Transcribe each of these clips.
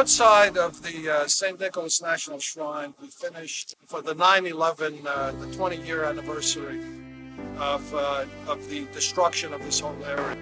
outside of the St. Nicholas National Shrine, we finished for the 9/11, the 20-year anniversary of the destruction of this whole area.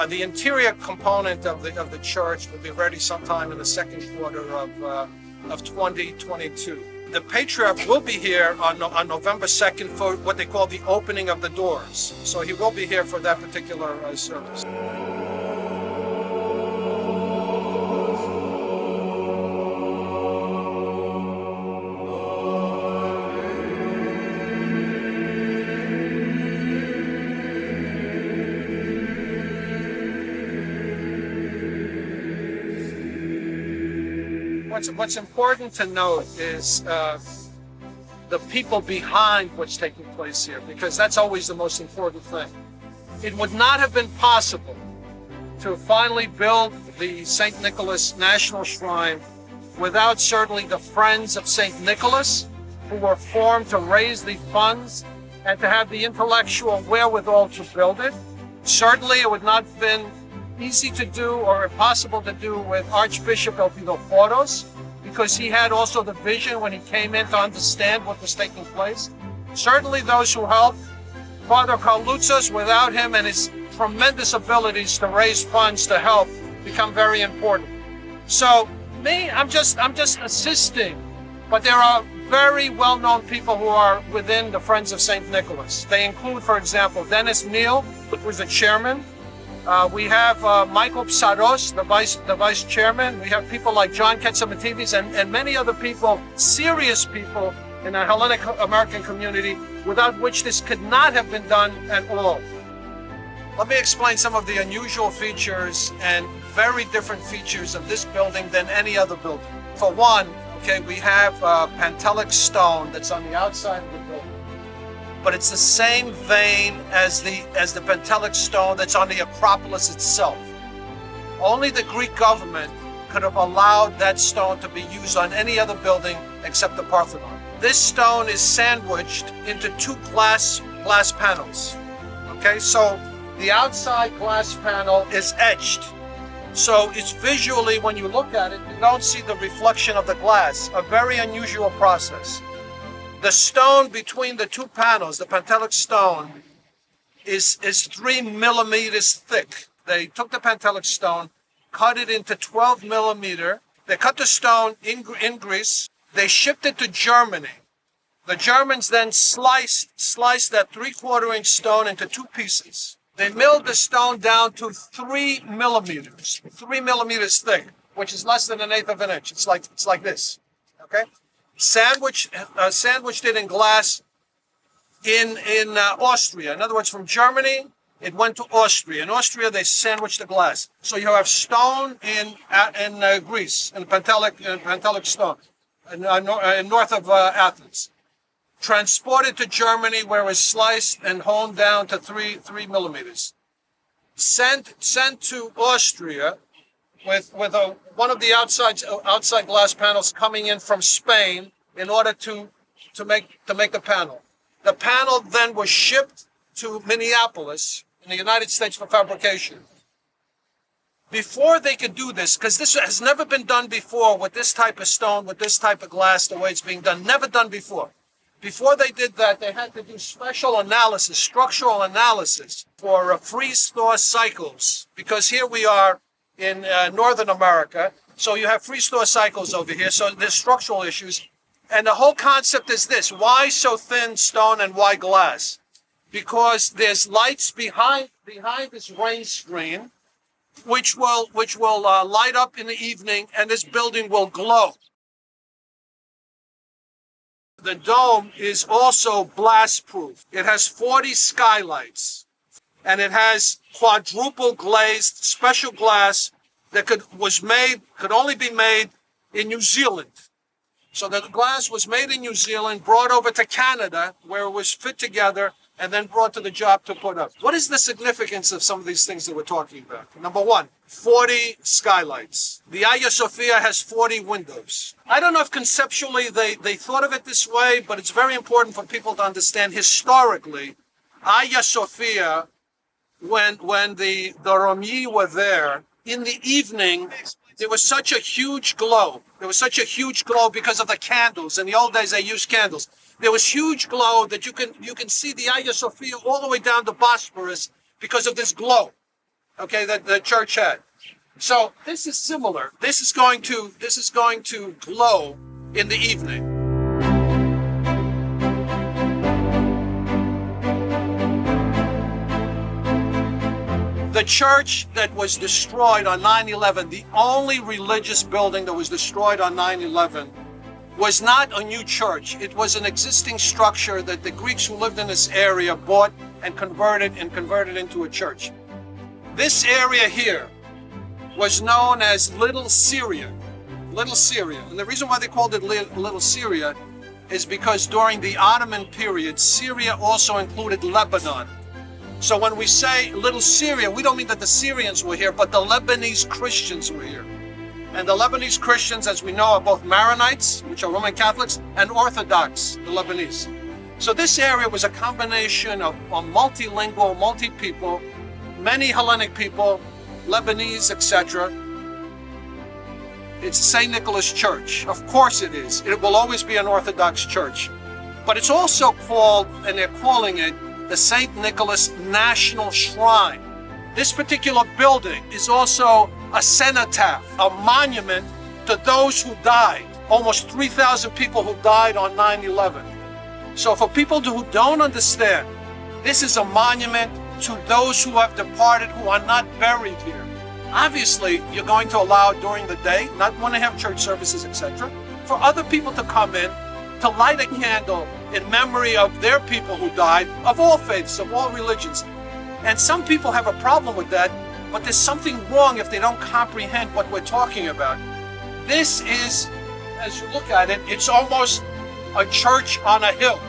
The interior component of the church will be ready sometime in the second quarter of 2022. The Patriarch will be here on November 2nd for what they call the opening of the doors. So he will be here for that particular service. What's important to note is the people behind what's taking place here, because that's always the most important thing. It would not have been possible to finally build the St. Nicholas National Shrine without certainly the Friends of St. Nicholas, who were formed to raise the funds and to have the intellectual wherewithal to build it. Certainly it would not have been easy to do or impossible to do with Archbishop Elpidoforos, because he had also the vision when he came in to understand what was taking place. Certainly those who helped, Father Carlutzos, without him and his tremendous abilities to raise funds to help, become very important. So me, I'm just assisting, but there are very well-known people who are within the Friends of St. Nicholas. They include, for example, Dennis Neal, who's the chairman. We have Michael Psaros, the vice chairman. We have people like John Ketzamatides and many other people, serious people in the Hellenic American community, without which this could not have been done at all. Let me explain some of the unusual features and very different features of this building than any other building. For one, okay, we have Pentelic stone that's on the outside of the building, but it's the same vein as the Pentelic stone that's on the Acropolis itself. Only the Greek government could have allowed that stone to be used on any other building except the Parthenon. This stone is sandwiched into two glass panels. Okay, so the outside glass panel is etched. So it's visually, when you look at it, you don't see the reflection of the glass, a very unusual process. The stone between the two panels, the Pentelic stone, is 3 millimeters thick. They took the Pentelic stone, cut it into 12 millimeter. They cut the stone in Greece. They shipped it to Germany. The Germans then sliced that 3/4 inch stone into two pieces. They milled the stone down to 3 millimeters thick, which is less than 1/8 of an inch. It's like this, okay? Sandwiched it in glass in Austria. In other words, from Germany, it went to Austria. In Austria, they sandwiched the glass. So you have stone in Greece, in Pentelic stone, north of Athens. Transported to Germany, where it was sliced and honed down to 3 millimeters. Sent to Austria with one of the outside glass panels coming in from Spain in order to make the panel. The panel then was shipped to Minneapolis in the United States for fabrication. Before they could do this, because this has never been done before with this type of stone, with this type of glass, the way it's being done, never done before. Before they did that, they had to do special analysis, structural analysis for freeze-thaw cycles, because here we are in Northern America, so you have freeze-thaw cycles over here, so there's structural issues. And the whole concept is this: why so thin stone and why glass? Because there's lights behind this rain screen, which will light up in the evening, and this building will glow. The dome is also blast-proof. It has 40 skylights, and it has quadruple glazed special glass that could only be made in New Zealand. So the glass was made in New Zealand, brought over to Canada, where it was fit together, and then brought to the job to put up. What is the significance of some of these things that we're talking about? Number one, 40 skylights. The Hagia Sophia has 40 windows. I don't know if conceptually they thought of it this way, but it's very important for people to understand historically. Hagia Sophia, when the Romyi were there, in the evening, there was such a huge glow. There was such a huge glow because of the candles. In the old days, they used candles. There was huge glow that you can see the Hagia Sophia all the way down to Bosporus because of this glow, okay, that the church had. So this is similar. This is going to glow in the evening. The church that was destroyed on 9/11, the only religious building that was destroyed on 9/11, was not a new church. It was an existing structure that the Greeks who lived in this area bought and converted into a church. This area here was known as Little Syria. Little Syria. And the reason why they called it Little Syria is because during the Ottoman period, Syria also included Lebanon. So when we say Little Syria, we don't mean that the Syrians were here, but the Lebanese Christians were here. And the Lebanese Christians, as we know, are both Maronites, which are Roman Catholics, and Orthodox, the Lebanese. So this area was a combination of multilingual, multi-people, many Hellenic people, Lebanese, etc. It's St. Nicholas Church. Of course it is. It will always be an Orthodox church. But it's also called, and they're calling it, the St. Nicholas National Shrine. This particular building is also a cenotaph, a monument to those who died. Almost 3,000 people who died on 9/11. So for people who don't understand, this is a monument to those who have departed, who are not buried here. Obviously, you're going to allow during the day, not want to have church services, etc., for other people to come in, to light a candle in memory of their people who died, of all faiths, of all religions. And some people have a problem with that, but there's something wrong if they don't comprehend what we're talking about. This is, as you look at it, it's almost a church on a hill.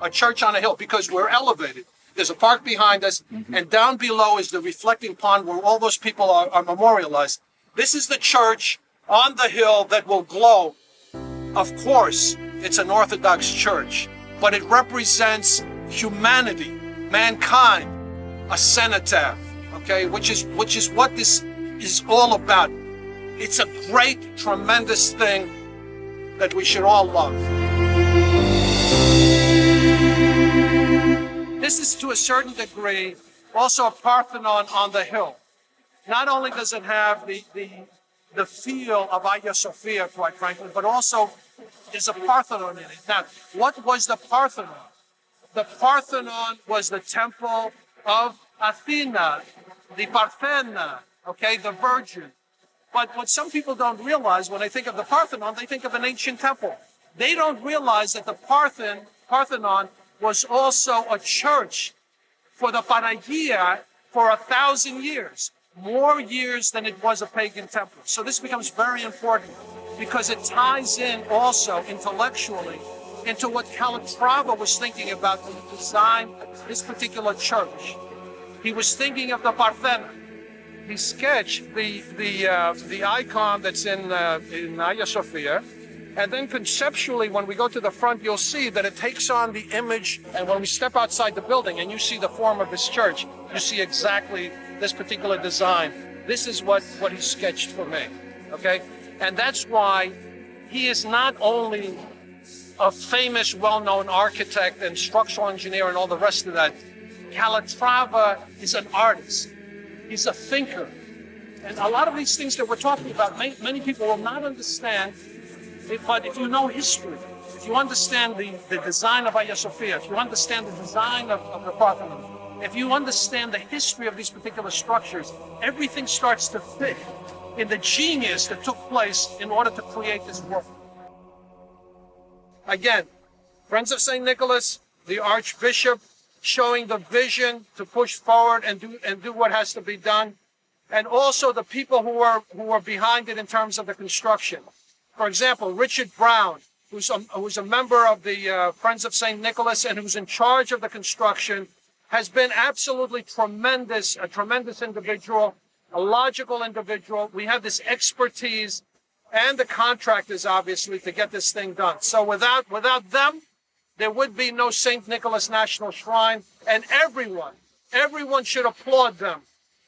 A church on a hill, because we're elevated. There's a park behind us, and down below is the reflecting pond where all those people are memorialized. This is the church on the hill that will glow. Of course, it's an Orthodox church, but it represents humanity, mankind, a cenotaph, okay, which is what this is all about. It's a great, tremendous thing that we should all love. This is to a certain degree also a Parthenon on the hill. Not only does it have the feel of Hagia Sophia, quite frankly, but also is a Parthenon in it. Now, what was the Parthenon? The Parthenon was the temple of Athena, the Parthena, okay, the Virgin. But what some people don't realize when they think of the Parthenon, they think of an ancient temple. They don't realize that the Parthenon was also a church for the Panagia for 1,000 years, more years than it was a pagan temple. So this becomes very important because it ties in also intellectually into what Calatrava was thinking about when he designed this particular church. He was thinking of the Parthenon. He sketched the icon that's in Hagia Sophia, and then conceptually, when we go to the front, you'll see that it takes on the image, and when we step outside the building and you see the form of this church, you see exactly this particular design. This is what he sketched for me, okay? And that's why he is not only a famous, well-known architect and structural engineer and all the rest of that. Calatrava is an artist. He's a thinker. And a lot of these things that we're talking about, many people will not understand. But if you know history, if you understand the design of Hagia Sophia, if you understand the design of the Parthenon, if you understand the history of these particular structures, everything starts to fit in the genius that took place in order to create this work. Again, Friends of St. Nicholas, the Archbishop, showing the vision to push forward and do what has to be done, and also the people who are behind it in terms of the construction. For example, Richard Brown, who's a member of the Friends of St. Nicholas and who's in charge of the construction, has been absolutely tremendous, a tremendous individual, a logical individual. We have this expertise and the contractors, obviously, to get this thing done. So without them, there would be no St. Nicholas National Shrine, and everyone should applaud them.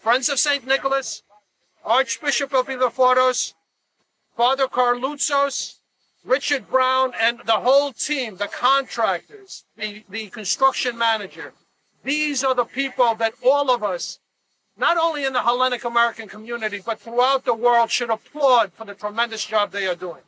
Friends of St. Nicholas, Archbishop of Illiforos, Father Carlutzos, Richard Brown, and the whole team, the contractors, the construction manager. These are the people that all of us, not only in the Hellenic American community, but throughout the world, should applaud for the tremendous job they are doing.